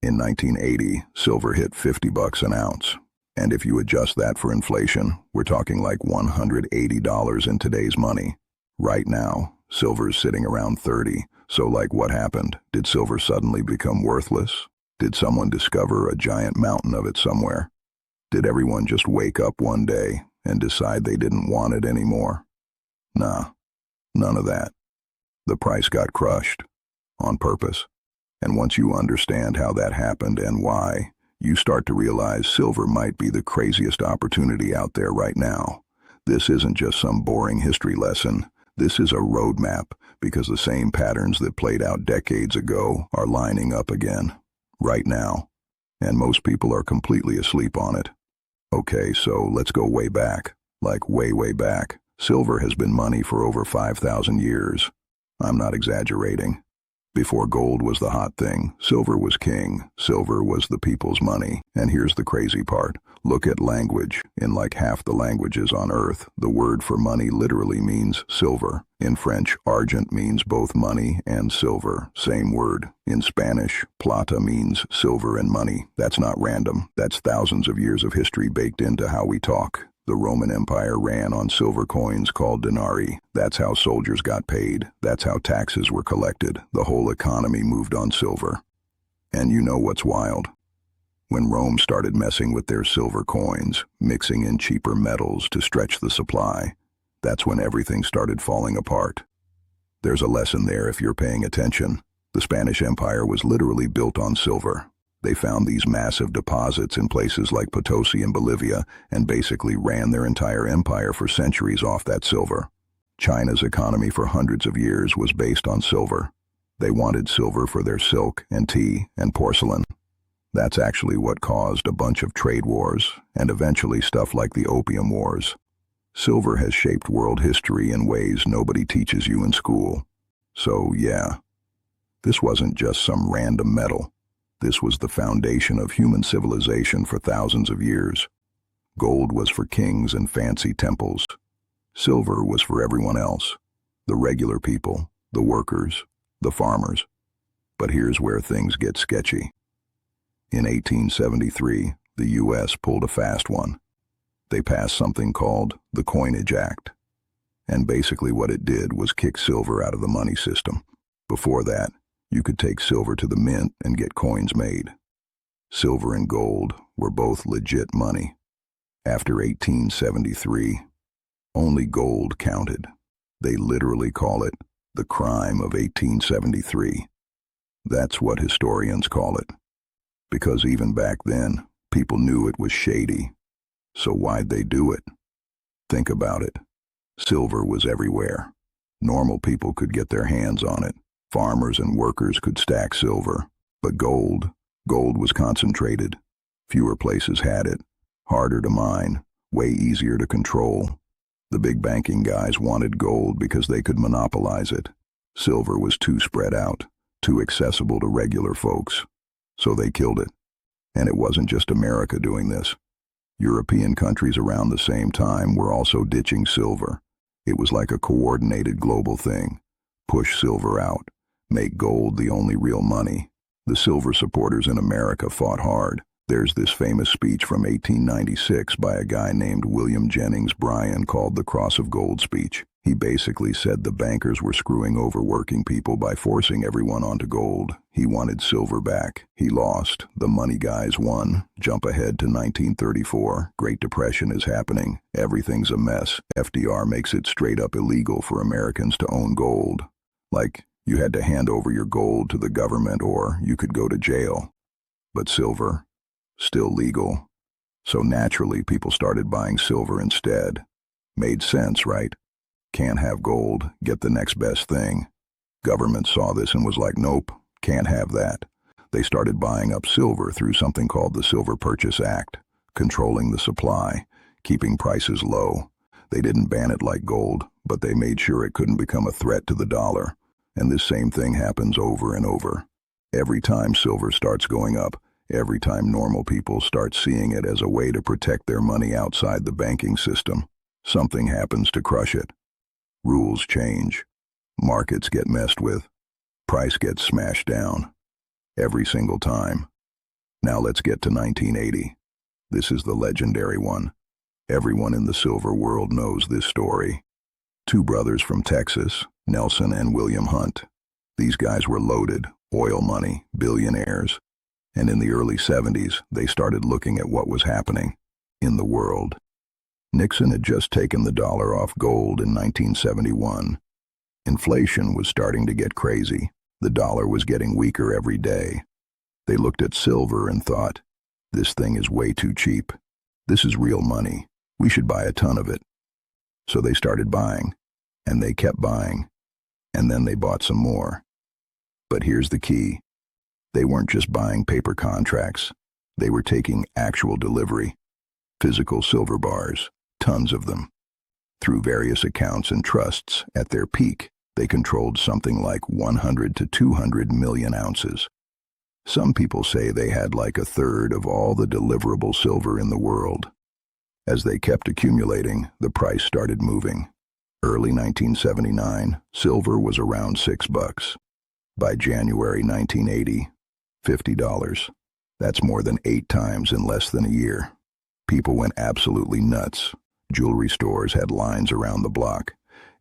In 1980, silver hit $50 an ounce. And if you adjust that for inflation, we're talking like $180 in today's money. Right now, silver's sitting around 30. So like what happened? Did silver suddenly become worthless? Did someone discover a giant mountain of it somewhere? Did everyone just wake up one day and decide they didn't want it anymore? Nah, none of that. The price got crushed. On purpose. And once you understand how that happened and why, you start to realize silver might be the craziest opportunity out there right now. This isn't just some boring history lesson. This is a roadmap, because the same patterns that played out decades ago are lining up again, right now. And most people are completely asleep on it. Okay, so let's go way back, like way, way back. Silver has been money for over 5,000 years. I'm not exaggerating. Before gold was the hot thing, silver was king. Silver was the people's money. And here's the crazy part. Look at language. In like half the languages on Earth, the word for money literally means silver. In French, argent means both money and silver. Same word. In Spanish, plata means silver and money. That's not random. That's thousands of years of history baked into how we talk. The Roman Empire ran on silver coins called denarii. That's how soldiers got paid. That's how taxes were collected. The whole economy moved on silver. And you know what's wild? When Rome started messing with their silver coins, mixing in cheaper metals to stretch the supply, that's when everything started falling apart. There's a lesson there if you're paying attention. The Spanish Empire was literally built on silver. They found these massive deposits in places like Potosi in Bolivia and basically ran their entire empire for centuries off that silver. China's economy for hundreds of years was based on silver. They wanted silver for their silk and tea and porcelain. That's actually what caused a bunch of trade wars and eventually stuff like the Opium Wars. Silver has shaped world history in ways nobody teaches you in school. So yeah, this wasn't just some random metal. This was the foundation of human civilization for thousands of years. Gold was for kings and fancy temples. Silver was for everyone else, the regular people, the workers, the farmers. But here's where things get sketchy. In 1873, the U.S. pulled a fast one. They passed something called the Coinage Act. And basically what it did was kick silver out of the money system. Before that, you could take silver to the mint and get coins made. Silver and gold were both legit money. After 1873, only gold counted. They literally call it the crime of 1873. That's what historians call it. Because even back then, people knew it was shady. So why'd they do it? Think about it. Silver was everywhere. Normal people could get their hands on it. Farmers and workers could stack silver. But gold was concentrated. Fewer places had it. Harder to mine. Way easier to control. The big banking guys wanted gold because they could monopolize it. Silver was too spread out, too accessible to regular folks. So they killed it. And it wasn't just America doing this. European countries around the same time were also ditching silver. It was like a coordinated global thing. Push silver out. Make gold the only real money. The silver supporters in America fought hard. There's this famous speech from 1896 by a guy named William Jennings Bryan called the Cross of Gold speech. He basically said the bankers were screwing over working people by forcing everyone onto gold. He wanted silver back. He lost. The money guys won. Jump ahead to 1934. Great Depression is happening. Everything's a mess. FDR makes it straight up illegal for Americans to own gold. Like, you had to hand over your gold to the government or you could go to jail. But silver, still legal. So naturally, people started buying silver instead. Made sense, right? Can't have gold, get the next best thing. Government saw this and was like, nope, can't have that. They started buying up silver through something called the Silver Purchase Act, controlling the supply, keeping prices low. They didn't ban it like gold, but they made sure it couldn't become a threat to the dollar. And this same thing happens over and over. Every time silver starts going up, every time normal people start seeing it as a way to protect their money outside the banking system, something happens to crush it. Rules change. Markets get messed with. Price gets smashed down. Every single time. Now let's get to 1980. This is the legendary one. Everyone in the silver world knows this story. Two brothers from Texas, Nelson and William Hunt. These guys were loaded, oil money, billionaires. And in the early 70s, they started looking at what was happening in the world. Nixon had just taken the dollar off gold in 1971. Inflation was starting to get crazy. The dollar was getting weaker every day. They looked at silver and thought, this thing is way too cheap. This is real money. We should buy a ton of it. So they started buying, and they kept buying, and then they bought some more. But here's the key. They weren't just buying paper contracts. They were taking actual delivery. Physical silver bars, tons of them. Through various accounts and trusts, at their peak, they controlled something like 100 to 200 million ounces. Some people say they had like a third of all the deliverable silver in the world. As they kept accumulating, the price started moving. Early 1979, silver was around $6. By January 1980, $50. That's more than 8 times in less than a year. People went absolutely nuts. Jewelry stores had lines around the block.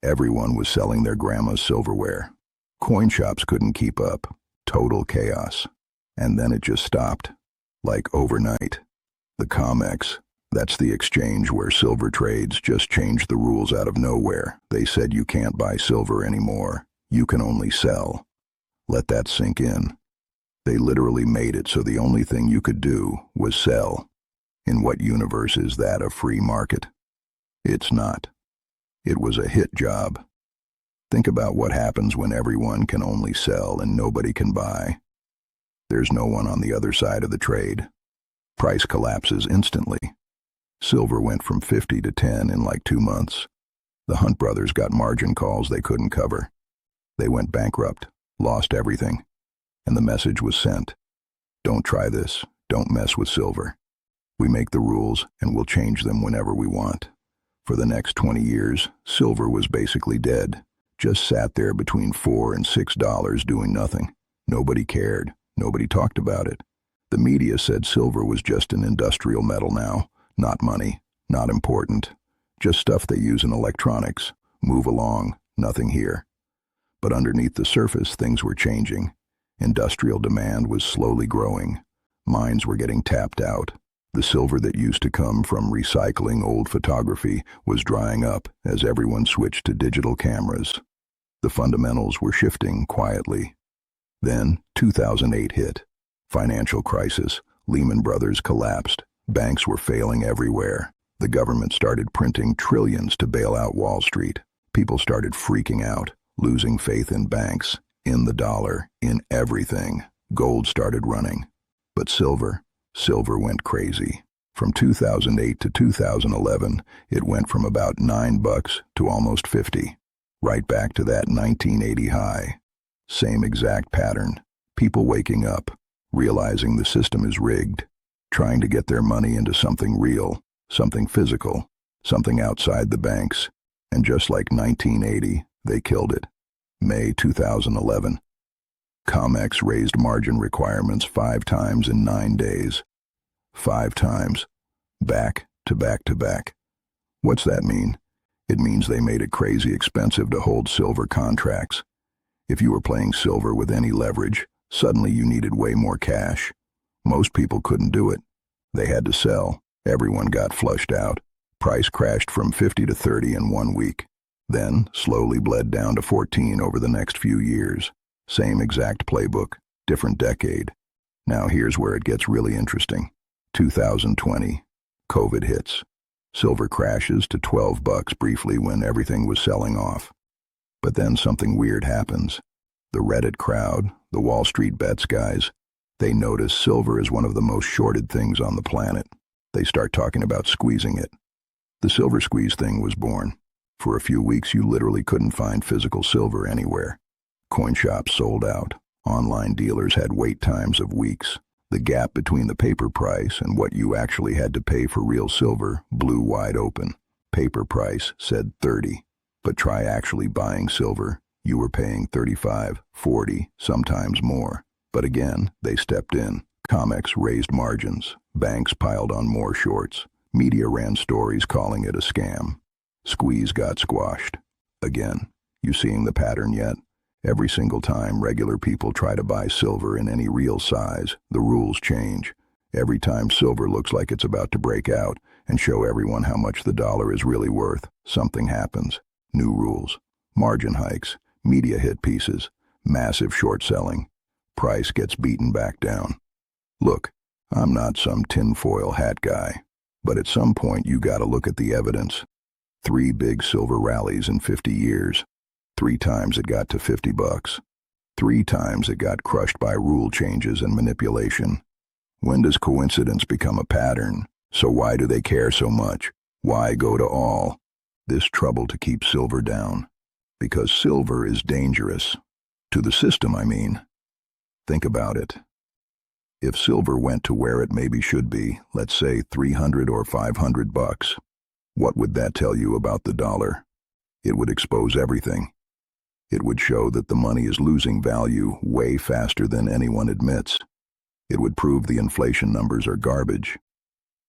Everyone was selling their grandma's silverware. Coin shops couldn't keep up. Total chaos. And then it just stopped. Like overnight. The COMEX, that's the exchange where silver trades, just changed the rules out of nowhere. They said you can't buy silver anymore. You can only sell. Let that sink in. They literally made it so the only thing you could do was sell. In what universe is that a free market? It's not. It was a hit job. Think about what happens when everyone can only sell and nobody can buy. There's no one on the other side of the trade. Price collapses instantly. Silver went from 50 to 10 in like 2 months. The Hunt brothers got margin calls they couldn't cover. They went bankrupt, lost everything. And the message was sent. Don't try this. Don't mess with silver. We make the rules and we'll change them whenever we want. For the next 20 years, silver was basically dead. Just sat there between $4 and $6 doing nothing. Nobody cared. Nobody talked about it. The media said silver was just an industrial metal now. Not money. Not important. Just stuff they use in electronics. Move along. Nothing here. But underneath the surface, things were changing. Industrial demand was slowly growing. Mines were getting tapped out. The silver that used to come from recycling old photography was drying up as everyone switched to digital cameras. The fundamentals were shifting quietly. Then 2008 hit. Financial crisis. Lehman Brothers collapsed. Banks were failing everywhere. The government started printing trillions to bail out Wall Street. People started freaking out, losing faith in banks, in the dollar, in everything. Gold started running. But silver went crazy. From 2008 to 2011, it went from about $9 to almost 50. Right back to that 1980 high. Same exact pattern. People waking up, realizing the system is rigged, trying to get their money into something real, something physical, something outside the banks. And just like 1980, they killed it. May 2011. COMEX raised margin requirements 5 times in 9 days. 5 times. Back to back to back. What's that mean? It means they made it crazy expensive to hold silver contracts. If you were playing silver with any leverage, suddenly you needed way more cash. Most people couldn't do it. They had to sell. Everyone got flushed out. Price crashed from 50 to 30 in 1 week. Then slowly bled down to 14 over the next few years. Same exact playbook, different decade. Now here's where it gets really interesting. 2020, COVID hits. Silver crashes to $12 briefly when everything was selling off. But then something weird happens. The Reddit crowd, the Wall Street bets guys, they notice silver is one of the most shorted things on the planet. They start talking about squeezing it. The silver squeeze thing was born. For a few weeks, you literally couldn't find physical silver anywhere. Coin shops sold out. Online dealers had wait times of weeks. The gap between the paper price and what you actually had to pay for real silver blew wide open. Paper price said 30, but try actually buying silver. You were paying 35, 40, sometimes more. But again, they stepped in. COMEX raised margins. Banks piled on more shorts. Media ran stories calling it a scam. Squeeze got squashed. Again, you seeing the pattern yet? Every single time regular people try to buy silver in any real size, the rules change. Every time silver looks like it's about to break out and show everyone how much the dollar is really worth, something happens. New rules, margin hikes, media hit pieces, massive short selling. Price gets beaten back down. Look, I'm not some tinfoil hat guy, but at some point you gotta look at the evidence. 3 big silver rallies in 50 years. 3 times it got to $50. 3 times it got crushed by rule changes and manipulation. When does coincidence become a pattern? So why do they care so much? Why go to all this trouble to keep silver down? Because silver is dangerous. To the system, I mean. Think about it. If silver went to where it maybe should be, let's say $300 or $500, what would that tell you about the dollar? It would expose everything. It would show that the money is losing value way faster than anyone admits. It would prove the inflation numbers are garbage.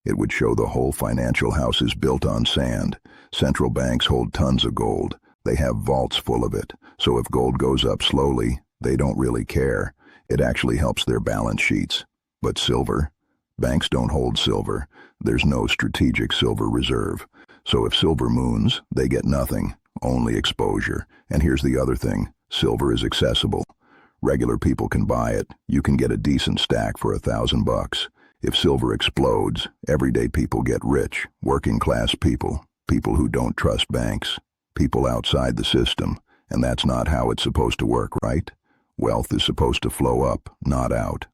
It would show the whole financial house is built on sand. Central banks hold tons of gold. They have vaults full of it. So if gold goes up slowly, they don't really care. It actually helps their balance sheets. But silver? Banks don't hold silver. There's no strategic silver reserve. So if silver moons, they get nothing, only exposure. And here's the other thing, silver is accessible. Regular people can buy it. You can get a decent stack for $1,000. If silver explodes, everyday people get rich, working class people, people who don't trust banks, people outside the system. And that's not how it's supposed to work, right? Wealth is supposed to flow up, not out.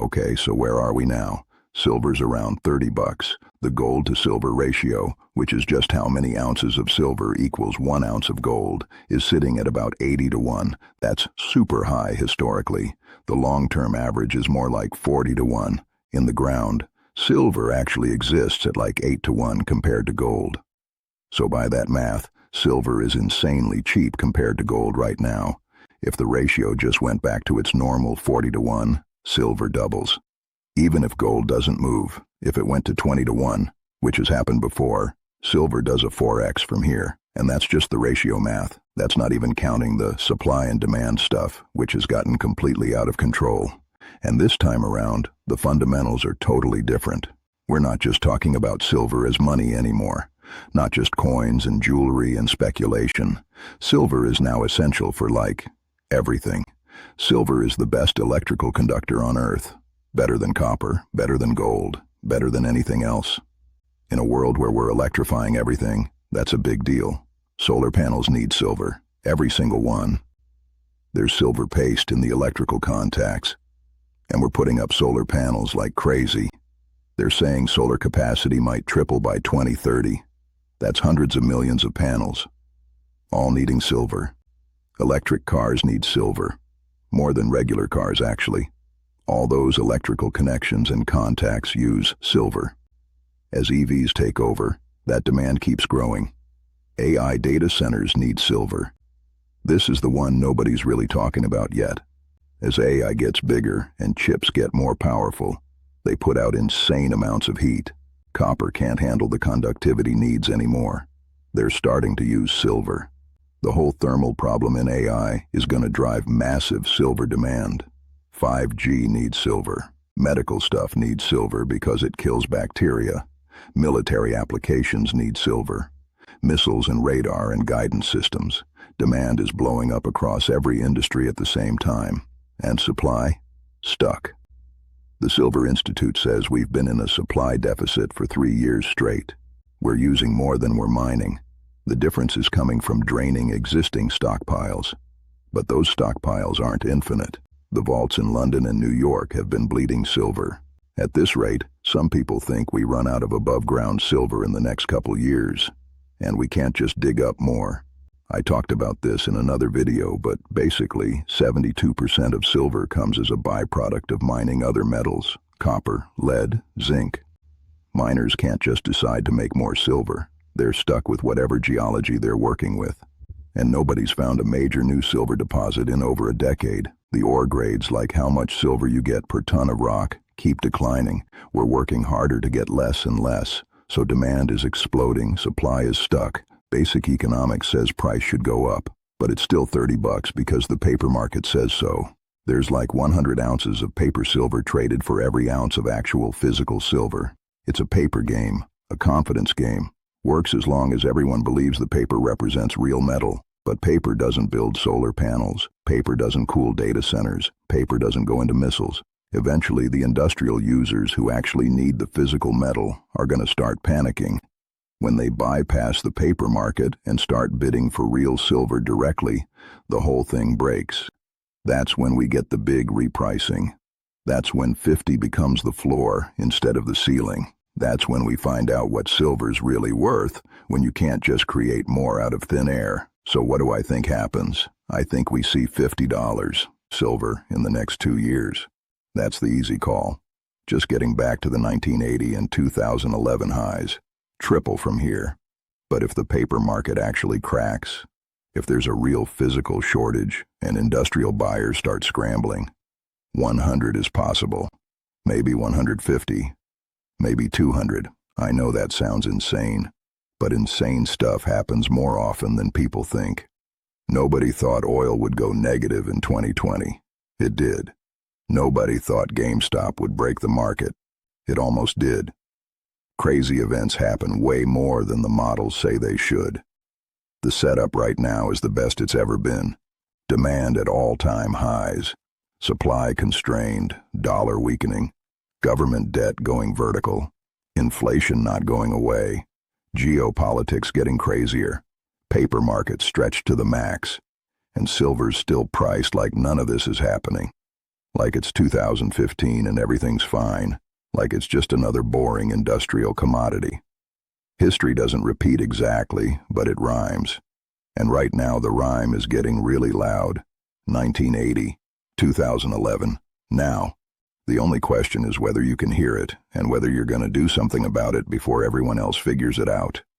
Okay, so where are we now? Silver's around $30. The gold to silver ratio, which is just how many ounces of silver equals 1 ounce of gold, is sitting at about 80-1. That's super high historically. The long-term average is more like 40-1. In the ground, silver actually exists at like 8-1 compared to gold. So by that math, silver is insanely cheap compared to gold right now. If the ratio just went back to its normal 40-1, silver doubles. Even if gold doesn't move, if it went to 20-1, which has happened before, silver does a 4x from here. And that's just the ratio math. That's not even counting the supply and demand stuff, which has gotten completely out of control. And this time around, the fundamentals are totally different. We're not just talking about silver as money anymore. Not just coins and jewelry and speculation. Silver is now essential for like everything. Silver is the best electrical conductor on Earth. Better than copper, better than gold, better than anything else. In a world where we're electrifying everything, that's a big deal. Solar panels need silver, every single one. There's silver paste in the electrical contacts. And we're putting up solar panels like crazy. They're saying solar capacity might triple by 2030. That's hundreds of millions of panels, all needing silver. Electric cars need silver, more than regular cars actually. All those electrical connections and contacts use silver. As EVs take over, that demand keeps growing. AI data centers need silver. This is the one nobody's really talking about yet. As AI gets bigger and chips get more powerful, they put out insane amounts of heat. Copper can't handle the conductivity needs anymore. They're starting to use silver. The whole thermal problem in AI is going to drive massive silver demand. 5G needs silver. Medical stuff needs silver because it kills bacteria. Military applications need silver. Missiles and radar and guidance systems. Demand is blowing up across every industry at the same time. And supply? Stuck. The Silver Institute says we've been in a supply deficit for 3 years straight. We're using more than we're mining. The difference is coming from draining existing stockpiles. But those stockpiles aren't infinite. The vaults in London and New York have been bleeding silver. At this rate, some people think we run out of above-ground silver in the next couple years, and we can't just dig up more. I talked about this in another video, but basically 72% of silver comes as a byproduct of mining other metals, copper, lead, zinc. Miners can't just decide to make more silver. They're stuck with whatever geology they're working with. And nobody's found a major new silver deposit in over a decade. The ore grades, like how much silver you get per ton of rock, keep declining. We're working harder to get less and less. So demand is exploding, supply is stuck. Basic economics says price should go up, but it's still $30 because the paper market says so. There's like 100 ounces of paper silver traded for every ounce of actual physical silver. It's a paper game, a confidence game. Works as long as everyone believes the paper represents real metal. But paper doesn't build solar panels. Paper doesn't cool data centers. Paper doesn't go into missiles. Eventually, the industrial users who actually need the physical metal are going to start panicking. When they bypass the paper market and start bidding for real silver directly, the whole thing breaks. That's when we get the big repricing. That's when 50 becomes the floor instead of the ceiling. That's when we find out what silver's really worth, when you can't just create more out of thin air. So what do I think happens? I think we see $50 silver in the next 2 years. That's the easy call. Just getting back to the 1980 and 2011 highs. Triple from here. But if the paper market actually cracks, if there's a real physical shortage and industrial buyers start scrambling, 100 is possible. Maybe 150. Maybe 200. I know that sounds insane, but insane stuff happens more often than people think. Nobody thought oil would go negative in 2020. It did. Nobody thought GameStop would break the market. It almost did. Crazy events happen way more than the models say they should. The setup right now is the best it's ever been. Demand at all-time highs. Supply constrained, dollar weakening. Government debt going vertical, inflation not going away, geopolitics getting crazier, paper markets stretched to the max, and silver's still priced like none of this is happening. Like it's 2015 and everything's fine, like it's just another boring industrial commodity. History doesn't repeat exactly, but it rhymes. And right now the rhyme is getting really loud. 1980, 2011, now. The only question is whether you can hear it and whether you're going to do something about it before everyone else figures it out.